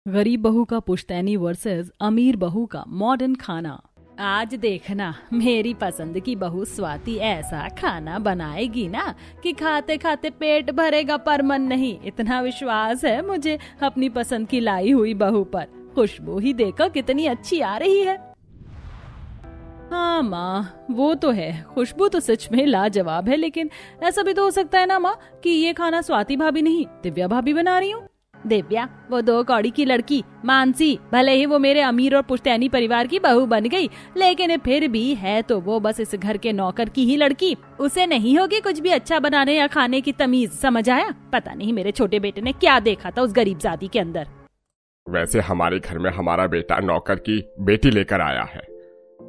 गरीब बहू का पुश्तैनी वर्सेस अमीर बहू का मॉडर्न खाना। आज देखना मेरी पसंद की बहू स्वाति ऐसा खाना बनाएगी ना कि खाते खाते पेट भरेगा पर मन नहीं। इतना विश्वास है मुझे अपनी पसंद की लाई हुई बहू पर। खुशबू ही देखो कितनी अच्छी आ रही है। हाँ माँ, वो तो है, खुशबू तो सच में लाजवाब है, लेकिन ऐसा भी तो हो सकता है ना माँ कि ये खाना स्वाति भाभी नहीं दिव्या भाभी बना रही हूँ। दिव्या, वो दो कौड़ी की लड़की मानसी, भले ही वो मेरे अमीर और पुश्तैनी परिवार की बहू बन गई, लेकिन फिर भी है तो वो बस इस घर के नौकर की ही लड़की। उसे नहीं होगी कुछ भी अच्छा बनाने या खाने की तमीज, समझ आया? पता नहीं मेरे छोटे बेटे ने क्या देखा था उस गरीब जाति के अंदर। वैसे हमारे घर में हमारा बेटा नौकर की बेटी लेकर आया है,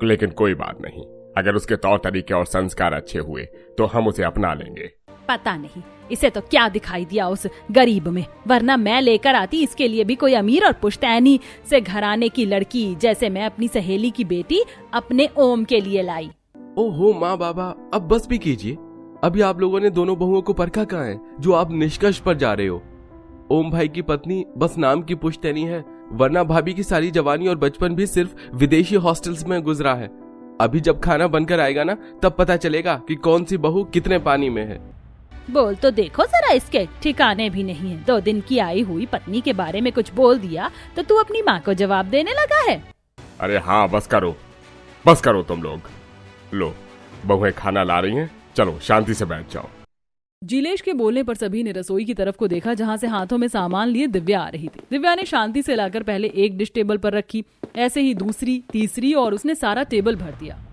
लेकिन कोई बात नहीं, अगर उसके तौर तरीके और संस्कार अच्छे हुए तो हम उसे अपना लेंगे। पता नहीं इसे तो क्या दिखाई दिया उस गरीब में, वरना मैं लेकर आती इसके लिए भी कोई अमीर और पुश्तैनी से घराने की लड़की, जैसे मैं अपनी सहेली की बेटी अपने ओम के लिए लाई। ओहो माँ बाबा, अब बस भी कीजिए। अभी आप लोगों ने दोनों बहुओं को परखा कहाँ है जो आप निष्कर्ष पर जा रहे हो? ओम भाई की पत्नी बस नाम की पुश्तैनी है, वरना भाभी की सारी जवानी और बचपन भी सिर्फ विदेशी हॉस्टल्स में गुजरा है। अभी जब खाना बनकर आएगा ना, तब पता चलेगा कि कौन सी बहू कितने पानी में है। बोल तो देखो जरा, इसके ठिकाने भी नहीं है। 2 दिन की आई हुई पत्नी के बारे में कुछ बोल दिया तो तू अपनी माँ को जवाब देने लगा है। अरे हाँ, बस करो तुम लोग। लो, बहुएं खाना ला रही हैं, चलो शांति से बैठ जाओ। जिलेश के बोलने पर सभी ने रसोई की तरफ को देखा, जहां से हाथों में सामान लिए दिव्या आ रही थी। दिव्या ने शांति से लाकर पहले एक डिश टेबल पर रखी, ऐसे ही दूसरी, तीसरी, और उसने सारा टेबल भर दिया।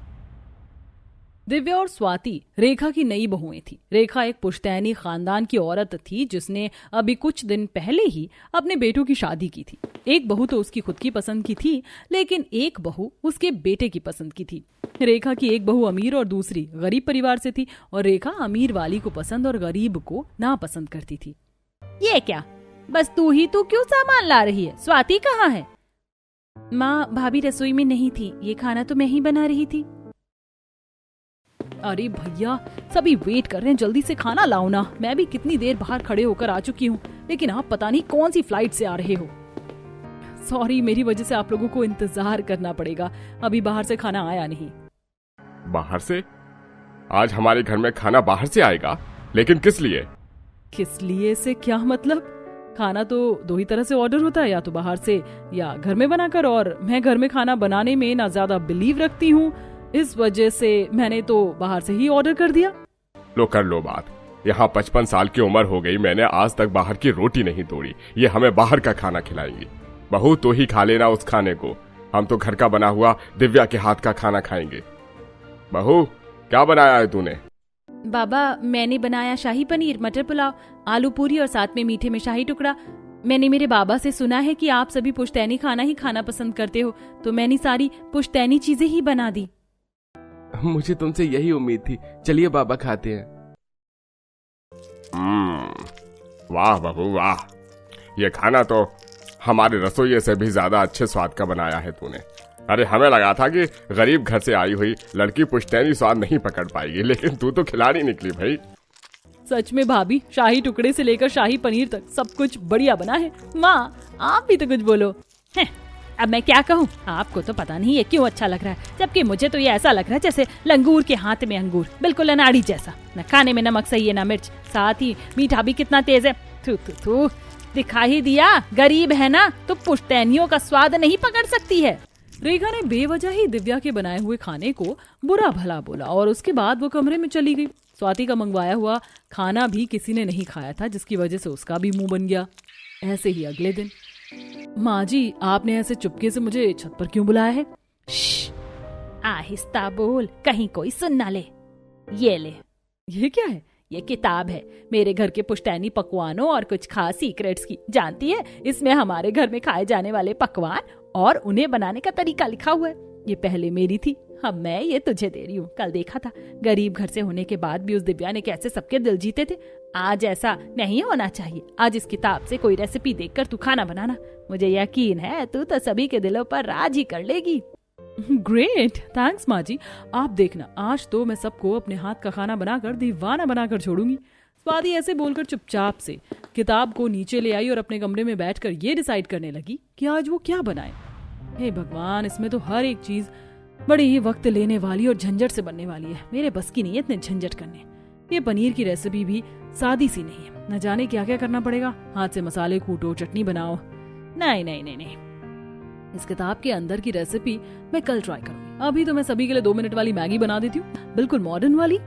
दिव्या और स्वाति रेखा की नई बहुएं थी। रेखा एक पुश्तैनी खानदान की औरत थी जिसने अभी कुछ दिन पहले ही अपने बेटों की शादी की थी। एक बहू तो उसकी खुद की पसंद की थी, लेकिन एक बहू उसके बेटे की पसंद की थी। रेखा की एक बहू अमीर और दूसरी गरीब परिवार से थी, और रेखा अमीर वाली को पसंद और गरीब को नापसंद करती थी। ये क्या, बस तू क्यों सामान ला रही है? स्वाति कहाँ है? माँ, भाभी रसोई में नहीं थी, ये खाना तो मैं ही बना रही थी। अरे भैया, सभी वेट कर रहे हैं, जल्दी से खाना लाओ ना। मैं भी कितनी देर बाहर खड़े होकर आ चुकी हूँ, लेकिन आप पता नहीं कौन सी फ्लाइट से आ रहे हो। सॉरी, मेरी वजह से आप लोगों को इंतजार करना पड़ेगा, अभी बाहर से खाना आया नहीं। बाहर से? आज हमारे घर में खाना बाहर से आएगा, लेकिन किस लिए? किस लिए से क्या मतलब? खाना तो 2 ही तरह से ऑर्डर होता है, या तो बाहर से या घर में बनाकर, और मैं घर में खाना बनाने में ना ज्यादा बिलीव रखती हूँ, इस वजह से मैंने तो बाहर से ही ऑर्डर कर दिया। लो, कर लो बात। यहाँ 55 साल की उम्र हो गई, मैंने आज तक बाहर की रोटी नहीं तोड़ी। ये हमें बाहर का खाना खिलाएंगी। बहू तो ही खा लेना उस खाने को, हम तो घर का बना हुआ दिव्या के हाथ का खाना खाएंगे। बहू, क्या बनाया है तूने? बाबा, मैंने बनाया शाही पनीर, मटर पुलाव, आलू पूरी और साथ में मीठे में शाही टुकड़ा। मैंने मेरे बाबा से सुना है कि आप सभी पुश्तैनी खाना ही खाना पसंद करते हो, तो मैंने सारी पुश्तैनी चीजें ही बना दी। मुझे तुमसे यही उम्मीद थी। चलिए बाबा, खाते हैं। वाह बहू वाह, ये खाना तो हमारे रसोइये से भी ज्यादा अच्छे स्वाद का बनाया है तूने। अरे हमें लगा था कि गरीब घर से आई हुई लड़की पुश्तैनी स्वाद नहीं पकड़ पाएगी, लेकिन तू तो खिलाड़ी निकली भाई। सच में भाभी, शाही टुकड़े से लेकर शाही पनीर तक सब कुछ बढ़िया बना है। माँ, आप भी तो कुछ बोलो। अब मैं क्या कहूँ, आपको तो पता नहीं ये क्यों अच्छा लग रहा है, जबकि मुझे तो ये ऐसा लग रहा है जैसे लंगूर के हाथ में अंगूर, बिल्कुल अनाड़ी जैसा। न खाने में नमक सही है न मिर्च, साथ ही मीठा भी कितना तेज है। थू थू थू, दिखा ही दिया, गरीब है ना तो पुश्तैनियों का स्वाद नहीं पकड़ सकती है। रेखा ने बेवजह ही दिव्या के बनाए हुए खाने को बुरा भला बोला, और उसके बाद वो कमरे में चली गई। स्वाति का मंगवाया हुआ खाना भी किसी ने नहीं खाया था, जिसकी वजह से उसका भी मुंह बन गया। ऐसे ही अगले दिन। माँ जी, आपने ऐसे चुपके से मुझे छत पर क्यों बुलाया है? आहिस्ता बोल, कहीं कोई सुन ना ले। ये ले। ये क्या है? ये किताब है मेरे घर के पुश्तैनी पकवानों और कुछ खास सीक्रेट्स की। जानती है, इसमें हमारे घर में खाए जाने वाले पकवान और उन्हें बनाने का तरीका लिखा हुआ है। ये पहले मेरी थी, अब मैं ये तुझे दे रही हूँ। कल देखा था, गरीब घर से होने के बाद भी उस दिव्या ने कैसे सबके दिल जीते थे। आज ऐसा नहीं होना चाहिए। आज इस किताब से कोई रेसिपी देखकर तू खाना बनाना। मुझे यकीन है तू तो सभी के दिलों पर राज ही कर लेगी। ग्रेट, थैंक्स माँ जी। आप देखना, आज तो मैं सबको अपने हाथ का खाना बनाकर दीवाना बनाकर छोड़ूंगी। स्वाति ऐसे बोलकर चुपचाप से किताब को नीचे ले आई और अपने कमरे में बैठकर ये डिसाइड करने लगी कि आज वो क्या बनाए। हे भगवान, इसमें तो हर एक चीज बड़ी ही वक्त लेने वाली और झंझट से बनने वाली है। मेरे बस की नहीं है इतने झंझट करने। ये पनीर की रेसिपी भी सादी सी नहीं है, न जाने क्या क्या करना पड़ेगा। हाथ से मसाले कूटो, चटनी बनाओ। नहीं नहीं नहीं नहीं, इस किताब के अंदर की रेसिपी मैं कल ट्राई करूंगी। अभी तो मैं सभी के लिए 2 मिनट वाली मैगी बना देती हूँ, बिल्कुल मॉडर्न वाली।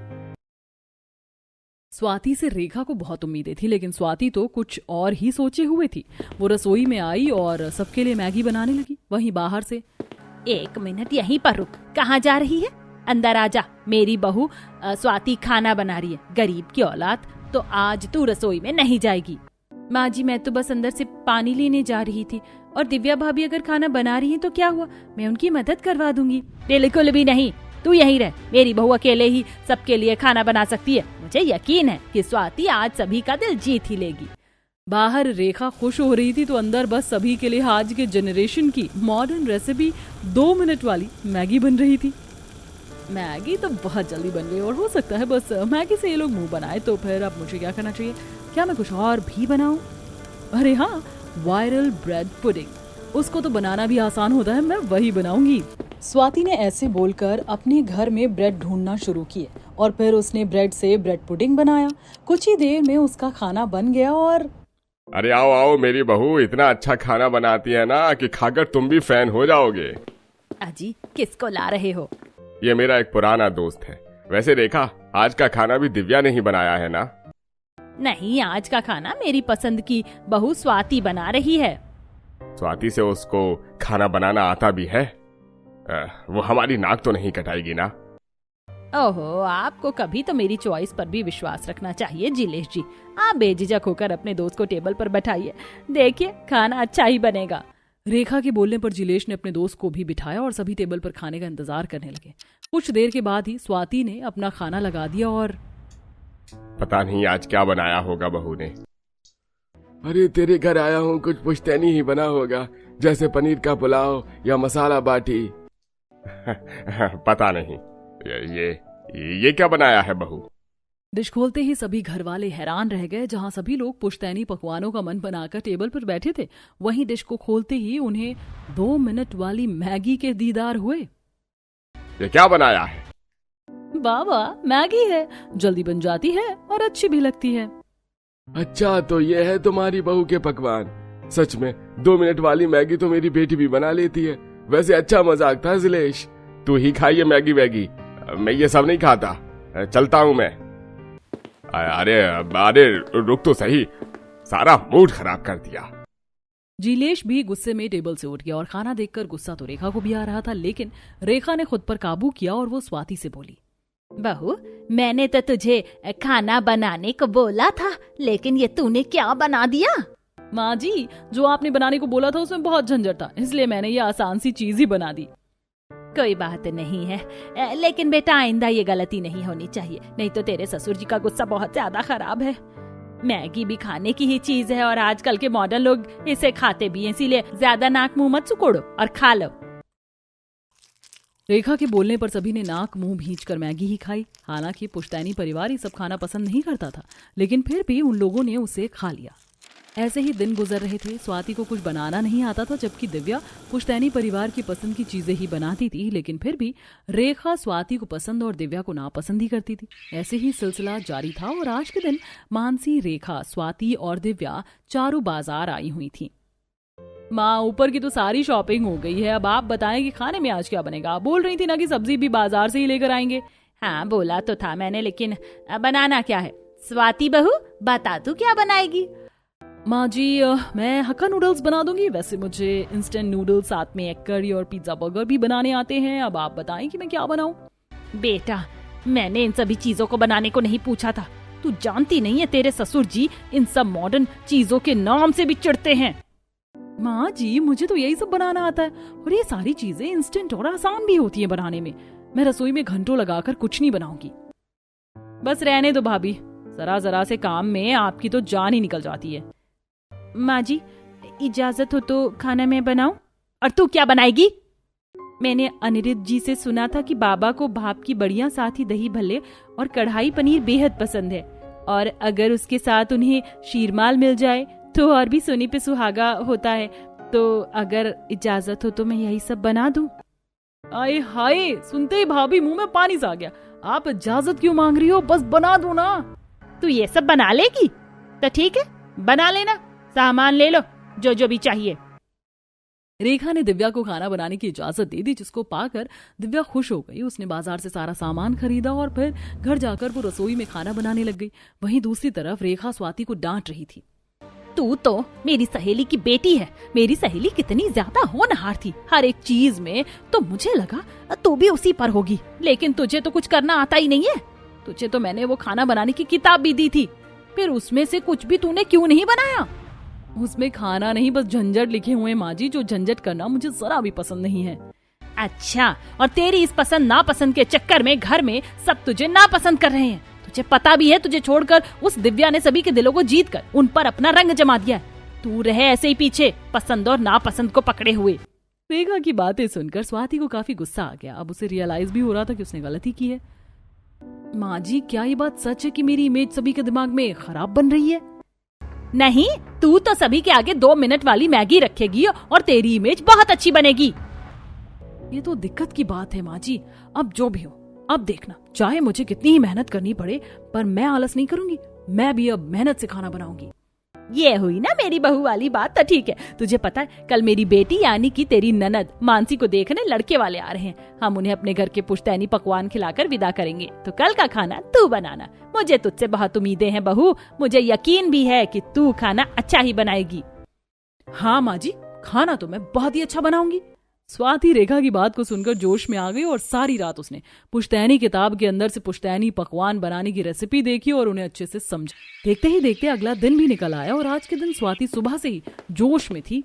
स्वाति से रेखा को बहुत उम्मीदें थी, लेकिन स्वाति तो कुछ और ही सोचे हुए थी। वो रसोई में आई और सबके लिए मैगी बनाने लगी। वहीं बाहर से, 1 मिनट यहीं पर रुक, कहाँ जा रही है? अंदर आजा, मेरी बहू स्वाति खाना बना रही है। गरीब की औलाद, तो आज तू रसोई में नहीं जाएगी। माँ जी, मैं तो बस अंदर से पानी लेने जा रही थी, और दिव्या भाभी अगर खाना बना रही है तो क्या हुआ, मैं उनकी मदद करवा दूंगी। बिल्कुल भी नहीं, तू यहीं रह। मेरी बहू अकेले ही सबके लिए खाना बना सकती है। मुझे यकीन है कि स्वाति आज सभी का दिल जीत ही लेगी। बाहर रेखा खुश हो रही थी तो अंदर बस सभी के लिए आज के जनरेशन की मॉडर्न रेसिपी 2 मिनट वाली मैगी बन रही थी। मैगी तो बहुत जल्दी बन गई और हो सकता है बस मैगी से ये लोग मुंह बनाए। तो फिर अब मुझे क्या करना चाहिए? क्या मैं कुछ और भी बनाऊं? अरे हाँ, वायरल ब्रेड पुडिंग। उसको तो बनाना भी आसान होता है, मैं वही बनाऊंगी। स्वाति ने ऐसे बोलकर अपने घर में ब्रेड ढूंढना शुरू किए और फिर उसने ब्रेड से ब्रेड पुडिंग बनाया। कुछ ही देर में उसका खाना बन गया। और अरे आओ आओ, मेरी बहू इतना अच्छा खाना बनाती है ना कि खाकर तुम भी फैन हो जाओगे। अजी, किसको ला रहे हो? ये मेरा एक पुराना दोस्त है। वैसे रेखा, आज का खाना भी दिव्या ने ही बनाया है ना? नहीं, आज का खाना मेरी पसंद की बहू स्वाति बना रही है। स्वाति से उसको खाना बनाना आता भी है? वो हमारी नाक तो नहीं कटाएगी ना? ओहो, आपको कभी तो मेरी चॉइस पर भी विश्वास रखना चाहिए जिलेश जी। आप बेझिझक होकर अपने दोस्त को टेबल पर बैठाइए, देखिए खाना अच्छा ही बनेगा। रेखा के बोलने पर जिलेश ने अपने दोस्त को भी बिठाया और सभी टेबल पर खाने का इंतजार करने लगे। कुछ देर के बाद ही स्वाति ने अपना खाना लगा दिया और पता नहीं आज क्या बनाया होगा बहू ने। अरे तेरे घर आया हूँ, कुछ पुश्तैनी ही बना होगा, जैसे पनीर का पुलाव या मसाला बाटी। पता नहीं ये क्या बनाया है बहू? डिश खोलते ही सभी घर वाले हैरान रह गए। जहां सभी लोग पुश्तैनी पकवानों का मन बनाकर टेबल पर बैठे थे, वहीं डिश को खोलते ही उन्हें 2 मिनट वाली मैगी के दीदार हुए। ये क्या बनाया है? बाबा, मैगी है, जल्दी बन जाती है और अच्छी भी लगती है। अच्छा, तो ये है तुम्हारी बहू के पकवान। सच में 2 मिनट वाली मैगी तो मेरी बेटी भी बना लेती है। वैसे अच्छा मजाक था जिलेश। तू ही खाइए मैगी वैगी, मैं ये सब नहीं खाता। चलता हूँ मैं। अरे रुक तो सही, सारा मूड खराब कर दिया। जिलेश भी गुस्से में टेबल से उठ गया और खाना देखकर गुस्सा तो रेखा को भी आ रहा था, लेकिन रेखा ने खुद पर काबू किया और वो स्वाति से बोली, बहू, मैंने तो तुझे खाना बनाने को बोला था, लेकिन ये तूने क्या बना दिया? माँ जी, जो आपने बनाने को बोला था उसमें बहुत झंझट था, इसलिए मैंने ये आसान सी चीज ही बना दी। कोई बात नहीं है, लेकिन बेटा आइंदा ये गलती नहीं होनी चाहिए, नहीं तो तेरे ससुर जी का गुस्सा बहुत ज्यादा खराब है। मैगी भी खाने की ही चीज है और आजकल के मॉडर्न लोग इसे खाते भी हैं, इसीलिए ज्यादा नाक मुंह मत सुकोड़ो और खा लो। रेखा के बोलने पर सभी ने नाक मुंह भींचकर मैगी ही खाई। हालांकि पुश्तैनी परिवार ये सब खाना पसंद नहीं करता था, लेकिन फिर भी उन लोगों ने उसे खा लिया। ऐसे ही दिन गुजर रहे थे। स्वाति को कुछ बनाना नहीं आता था, जबकि दिव्या पुश्तैनी परिवार की पसंद की चीजें ही बनाती थी, लेकिन फिर भी रेखा स्वाति को पसंद और दिव्या को नापसंद ही करती थी। ऐसे ही सिलसिला जारी था और आज के दिन मानसी, रेखा, स्वाति और दिव्या चारों बाजार आई हुई थी। माँ, ऊपर की तो सारी शॉपिंग हो गई है, अब आप बताएं कि खाने में आज क्या बनेगा। आप बोल रही थी ना कि सब्जी भी बाजार से ही लेकर आएंगे। हाँ, बोला तो था मैंने, लेकिन बनाना क्या है? स्वाति बहू, बता तू क्या बनाएगी? माँ जी, मैं हक्का नूडल्स बना दूंगी। वैसे मुझे इंस्टेंट नूडल्स, साथ में एग करी और पिज्जा बर्गर भी बनाने आते हैं। अब आप बताएं कि मैं क्या बनाऊं। बेटा, मैंने इन सभी चीजों को बनाने को नहीं पूछा था। तू जानती नहीं है तेरे ससुर जी इन सब मॉडर्न चीजों के नाम से भी चिढ़ते हैं। माँ जी, मुझे तो यही सब बनाना आता है और ये सारी चीजें इंस्टेंट और आसान भी होती है बनाने में। मैं रसोई में घंटों लगाकर कुछ नहीं बनाऊंगी। बस रहने दो भाभी, जरा जरा से काम में आपकी तो जान ही निकल जाती है। माँ जी, इजाजत हो तो खाना मैं बनाऊं? और तू क्या बनाएगी? मैंने अनिरुद्ध जी से सुना था कि बाबा को भाप की बढ़िया, साथ ही दही भल्ले और कढ़ाई पनीर बेहद पसंद है। और अगर उसके साथ उन्हें शीरमाल मिल जाए तो और भी सोने पे सुहागा होता है। तो अगर इजाजत हो तो मैं यही सब बना दूं। आए हाय, सुनते ही भाभी मुंह में पानी सा आ गया। आप इजाजत क्यों मांग रही हो, बस बना दो ना। तू ये सब बना लेगी तो ठीक है, बना लेना, सामान ले लो जो जो भी चाहिए। रेखा ने दिव्या को खाना बनाने की इजाजत दे दी, जिसको पाकर दिव्या खुश हो गई। उसने बाजार से सारा सामान खरीदा और फिर घर जाकर वो रसोई में खाना बनाने लग गई। वहीं दूसरी तरफ रेखा स्वाति को डांट रही थी। तू तो मेरी सहेली की बेटी है, मेरी सहेली कितनी ज्यादा होनहार थी हर एक चीज में, तो मुझे लगा तू भी उसी पर होगी। लेकिन तुझे तो कुछ करना आता ही नहीं है। तुझे तो मैंने वो खाना बनाने की किताब भी दी थी, फिर उसमें से कुछ भी तूने क्यों नहीं बनाया? उसमें खाना नहीं, बस झंझट लिखे हुए माँ जी, जो झंझट करना मुझे जरा भी पसंद नहीं है। अच्छा, और तेरी इस पसंद नापसंद के चक्कर में घर में सब तुझे नापसंद कर रहे हैं। तुझे पता भी है तुझे छोड़कर उस दिव्या ने सभी के दिलों को जीत कर उन पर अपना रंग जमा दिया। तू रहे ऐसे ही पीछे, पसंद और नापसंद को पकड़े हुए। रेखा की बातें सुनकर स्वाति को काफी गुस्सा आ गया। अब उसे रियलाइज भी हो रहा था कि उसने गलती की है। माँ जी, क्या ये बात सच है कि मेरी इमेज सभी के दिमाग में खराब बन रही है? नहीं, तू तो सभी के आगे 2 मिनट वाली मैगी रखेगी और तेरी इमेज बहुत अच्छी बनेगी। ये तो दिक्कत की बात है माँ जी। अब जो भी हो, अब देखना, चाहे मुझे कितनी ही मेहनत करनी पड़े, पर मैं आलस नहीं करूंगी। मैं भी अब मेहनत से खाना बनाऊंगी। ये हुई ना मेरी बहू वाली बात। तो ठीक है, तुझे पता है कल मेरी बेटी यानी कि तेरी ननद मानसी को देखने लड़के वाले आ रहे हैं। हम उन्हें अपने घर के पुश्तैनी पकवान खिलाकर विदा करेंगे। तो कल का खाना तू बनाना। मुझे तुझसे बहुत उम्मीदें हैं बहू, मुझे यकीन भी है कि तू खाना अच्छा ही बनाएगी। हाँ माँ जी, खाना तो मैं बहुत ही अच्छा बनाऊंगी। स्वाति रेखा की बात को सुनकर जोश में आ गई और सारी रात उसने पुश्तैनी किताब के अंदर से पुश्तैनी पकवान बनाने की रेसिपी देखी और उन्हें अच्छे से समझा। देखते ही देखते अगला दिन भी निकल आया और आज के दिन स्वाति सुबह से ही जोश में थी।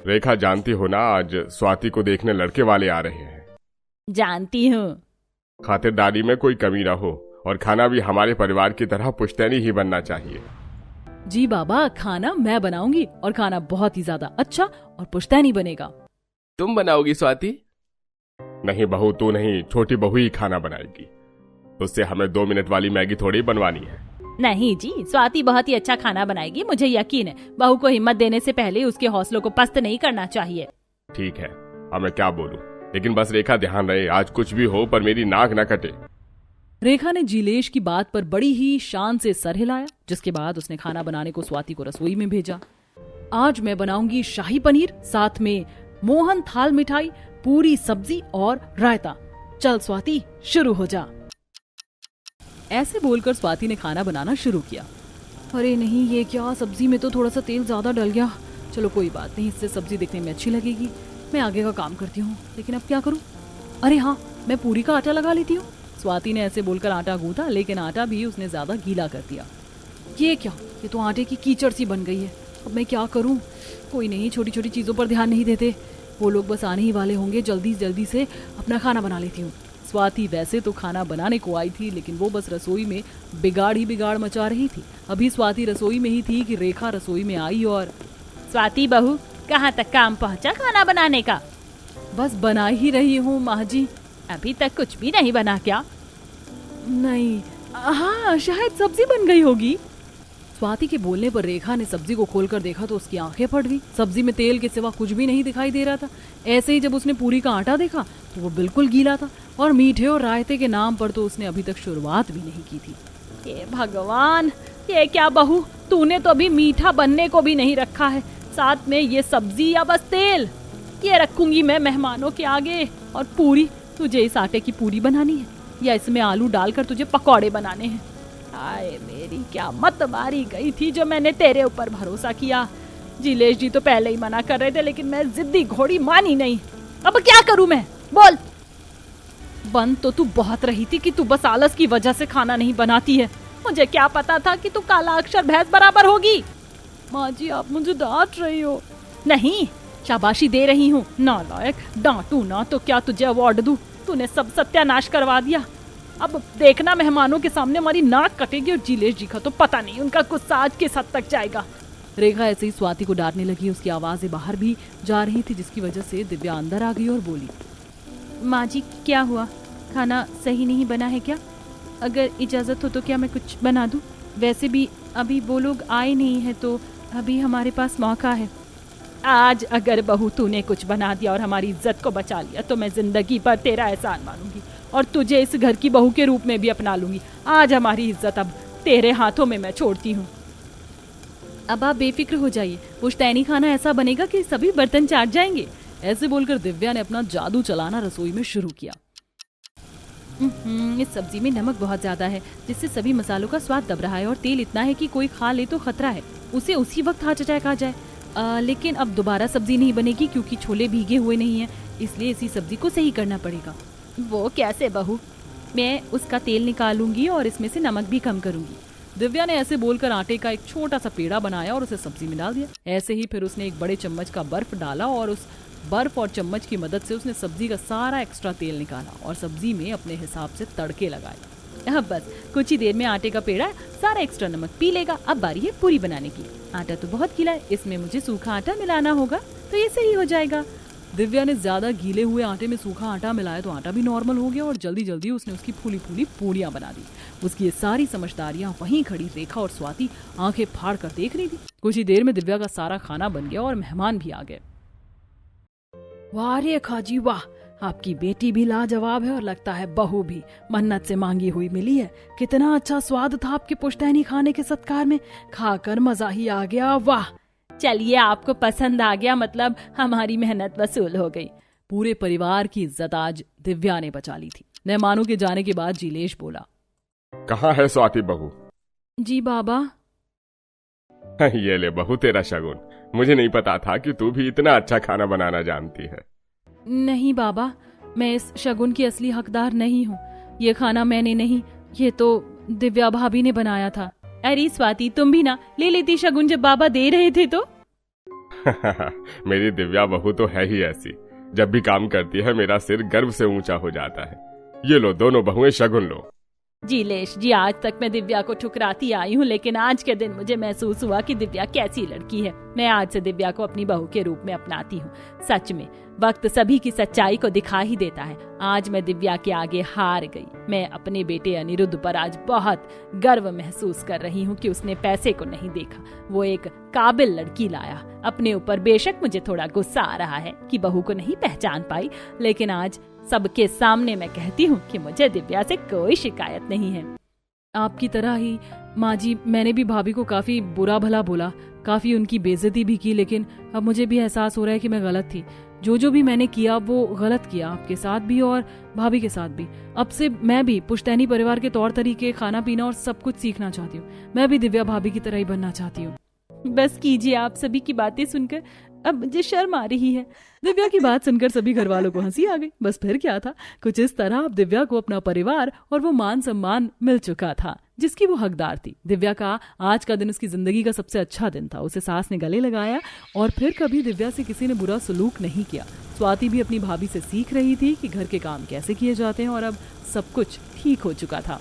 रेखा, जानती हो ना, आज स्वाति को देखने लड़के वाले आ रहे हैं। जानती हूँ। खातिरदारी में कोई कमी ना हो और खाना भी हमारे परिवार की तरह पुश्तैनी ही बनना चाहिए। जी बाबा, खाना मैं बनाऊंगी और खाना बहुत ही ज्यादा अच्छा और पुश्तैनी बनेगा। तुम बनाओगी स्वाति? नहीं बहू, तू नहीं, छोटी बहू ही खाना बनाएगी। उससे हमें 2 मिनट वाली मैगी थोड़ी बनवानी है। नहीं जी, स्वाति बहुत ही अच्छा खाना बनाएगी, मुझे यकीन है। बहू को हिम्मत देने से पहले उसके हौसलों को पस्त नहीं करना चाहिए। ठीक है, अब मैं क्या बोलूं, लेकिन बस रेखा ध्यान रहे, आज कुछ भी हो पर मेरी नाक न कटे। रेखा ने जिलेश की बात पर बड़ी ही शान से सर हिलाया, जिसके बाद उसने खाना बनाने को स्वाति को रसोई में भेजा। आज मैं बनाऊंगी शाही पनीर, साथ में मोहन थाल मिठाई, पूरी सब्जी और रायता। चल स्वाति, शुरू हो जा। ऐसे बोलकर स्वाति ने खाना बनाना शुरू किया। अरे नहीं, ये क्या, सब्जी में तो थोड़ा सा तेल ज्यादा डल गया। चलो कोई बात नहीं, इससे सब्जी दिखने में अच्छी लगेगी। मैं आगे का काम करती हूँ, लेकिन अब क्या करूँ? अरे हाँ, मैं पूरी का आटा लगा लेती हूँ। स्वाति ने ऐसे बोलकर आटा गूंथा, लेकिन आटा भी उसने ज्यादा गीला कर दिया। ये क्या, ये तो आटे की कीचड़ सी बन गई है। अब मैं क्या करूँ? कोई नहीं, छोटी छोटी चीजों पर ध्यान नहीं देते। वो लोग बस आने ही वाले होंगे, जल्दी जल्दी से अपना खाना बना लेती हूँ। स्वाति वैसे तो खाना बनाने को आई थी, लेकिन वो बस रसोई में बिगाड़ ही बिगाड़ मचा रही थी। अभी स्वाति रसोई में ही थी कि रेखा रसोई में आई और स्वाति बहू, कहाँ तक काम पहुँचा खाना बनाने का? बस बना ही रही हूँ माँ जी। अभी तक कुछ भी नहीं बना क्या? नहीं, हाँ, शायद सब्जी बन गई होगी। स्वाति के बोलने पर रेखा ने सब्जी को खोलकर देखा तो उसकी आंखें फट गई। सब्जी में तेल के सिवा कुछ भी नहीं दिखाई दे रहा था। ऐसे ही जब उसने पूरी का आटा देखा तो वो बिल्कुल गीला था और मीठे और रायते के नाम पर तो उसने अभी तक शुरुआत भी नहीं की थी। हे भगवान, ये क्या बहू, तूने तो अभी मीठा बनने को भी नहीं रखा है, साथ में ये सब्जी या बस तेल? ये रखूंगी मैं मेहमानों के आगे। और पूरी, तुझे इस आटे की पूरी बनानी है या इसमें आलू डालकर तुझे पकौड़े बनाने हैं? हाय मेरी, क्या मत मारी गई थी जो मैंने तेरे ऊपर भरोसा किया। जिलेश जी तो पहले ही मना कर रहे थे, लेकिन मैं जिद्दी घोड़ी मानी नहीं। अब क्या करूं मैं, बोल। बन तो तू बहुत रही थी कि तू बस आलस की वजह से खाना नहीं बनाती है। मुझे क्या पता था कि तू काला अक्षर भैंस बराबर होगी। माँ जी, आप मुझे डांट रही हो। नहीं, शाबाशी दे रही हूँ। नालायक, डांटू ना तो क्या तुझे अवार्ड दूं? तूने सब सत्यानाश करवा दिया। अब देखना, मेहमानों के सामने हमारी नाक कटेगी और जिलेश जी का तो पता नहीं उनका गुस्सा आज किस हद तक जाएगा। रेखा ऐसे ही स्वाति को डांटने लगी। उसकी आवाजें बाहर भी जा रही थी, जिसकी वजह से दिव्या अंदर आ गई और बोली, माँ जी क्या हुआ, खाना सही नहीं बना है क्या? अगर इजाज़त हो तो क्या मैं कुछ बना दूँ? वैसे भी अभी वो लोग आए नहीं हैं तो अभी हमारे पास मौका है। आज अगर बहू तूने कुछ बना दिया और हमारी इज्जत को बचा लिया तो मैं जिंदगी भर तेरा एहसान मानूंगी और तुझे इस घर की बहू के रूप में भी अपना लूंगी। आज हमारी इज्जत अब तेरे हाथों में मैं छोड़ती हूँ। अब आप बेफिक्र हो जाइए, पुश्तैनी खाना ऐसा बनेगा कि सभी बर्तन चाट जाएंगे। ऐसे बोलकर दिव्या ने अपना जादू चलाना रसोई में शुरू किया। इस सब्जी में नमक बहुत ज्यादा है जिससे सभी मसालों का स्वाद दब रहा है और तेल इतना है कि कोई खा ले तो खतरा है उसे उसी वक्त हार्ट अटैक आ जाए। लेकिन अब दोबारा सब्जी नहीं बनेगी क्योंकि छोले भीगे हुए नहीं हैं, इसलिए इसी सब्जी को सही करना पड़ेगा। वो कैसे बहू? मैं उसका तेल निकालूंगी और इसमें से नमक भी कम करूंगी। दिव्या ने ऐसे बोलकर आटे का एक छोटा सा पेड़ा बनाया और उसे सब्जी में डाल दिया। ऐसे ही फिर उसने एक बड़े चम्मच का बर्फ डाला और उस बर्फ और चम्मच की मदद से उसने सब्जी का सारा एक्स्ट्रा तेल निकाला और सब्जी में अपने हिसाब से तड़के लगाए। अब बस कुछ ही देर में आटे का पेड़ा सारा एक्स्ट्रा नमक पी लेगा। अब बारी है पूरी बनाने की। आटा तो बहुत गीला है, इसमें मुझे सूखा आटा मिलाना होगा तो ये सही हो जाएगा। दिव्या ने ज्यादा गीले हुए आटे में सूखा आटा मिलाया तो आटा भी नॉर्मल हो गया और जल्दी जल्दी उसने उसकी फूली फूली पूड़ियां बना दी। उसकी ये सारी समझदारियां वहीं खड़ी रेखा और स्वाति आंखें फाड़ कर देख रही थी। कुछ ही देर में दिव्या का सारा खाना बन गया और मेहमान भी आ गए। वाह रेखा जी वाह, आपकी बेटी भी लाजवाब है और लगता है बहू भी मन्नत से मांगी हुई मिली है। कितना अच्छा स्वाद था आपके पुश्तैनी खाने के सत्कार में, खाकर मजा ही आ गया। वाह, चलिए आपको पसंद आ गया, मतलब हमारी मेहनत वसूल हो गई। पूरे परिवार की इज्जत आज दिव्या ने बचा ली थी। मेहमानों के जाने के बाद जिलेश बोला, कहाँ है स्वाति बहू? जी बाबा। ये ले बहू तेरा शगुन। मुझे नहीं पता था कि तू भी इतना अच्छा खाना बनाना जानती है। नहीं बाबा, मैं इस शगुन की असली हकदार नहीं हूँ। ये खाना मैंने नहीं, ये तो दिव्या भाभी ने बनाया था। अरे स्वाति, तुम भी ना ले लेती शगुन जब बाबा दे रहे थे तो। मेरी दिव्या बहू तो है ही ऐसी, जब भी काम करती है मेरा सिर गर्व से ऊंचा हो जाता है। ये लो दोनों बहुएं शगुन लो। जिलेश जी, आज तक मैं दिव्या को ठुकराती आई हूँ, लेकिन आज के दिन मुझे महसूस हुआ कि दिव्या कैसी लड़की है। मैं आज से दिव्या को अपनी बहू के रूप में अपनाती हूँ। सच में वक्त सभी की सच्चाई को दिखा ही देता है। आज मैं दिव्या के आगे हार गई। मैं अपने बेटे अनिरुद्ध पर आज बहुत गर्व महसूस कर रही हूँ कि उसने पैसे को नहीं देखा, वो एक काबिल लड़की लाया। अपने ऊपर बेशक मुझे थोड़ा गुस्सा आ रहा है कि बहू को नहीं पहचान पाई, लेकिन आज सबके सामने मैं कहती हूँ कि मुझे दिव्या से कोई शिकायत नहीं है। आपकी तरह ही माँ जी, मैंने भी भाभी को काफी बुरा भला बोला, काफी उनकी बेइज्जती भी की, लेकिन अब मुझे भी एहसास हो रहा है कि मैं गलत थी। जो भी मैंने किया वो गलत किया, आपके साथ भी और भाभी के साथ भी। अब से मैं भी पुश्तैनी परिवार के तौर तरीके, खाना पीना और सब कुछ सीखना चाहती हूँ। मैं भी दिव्या भाभी की तरह ही बनना चाहती हूँ। बस कीजिए, आप सभी की बातें सुनकर अब मुझे शर्म आ रही है। दिव्या की बात सुनकर सभी घर वालों को हंसी आ गई। बस फिर क्या था, कुछ इस तरह अब दिव्या को अपना परिवार और वो मान सम्मान मिल चुका था जिसकी वो हकदार थी। दिव्या का आज का दिन उसकी जिंदगी का सबसे अच्छा दिन था। उसे सास ने गले लगाया और फिर कभी दिव्या से किसी ने बुरा सलूक नहीं किया। स्वाति भी अपनी भाभी से सीख रही थी कि घर के काम कैसे किए जाते हैं और अब सब कुछ ठीक हो चुका था।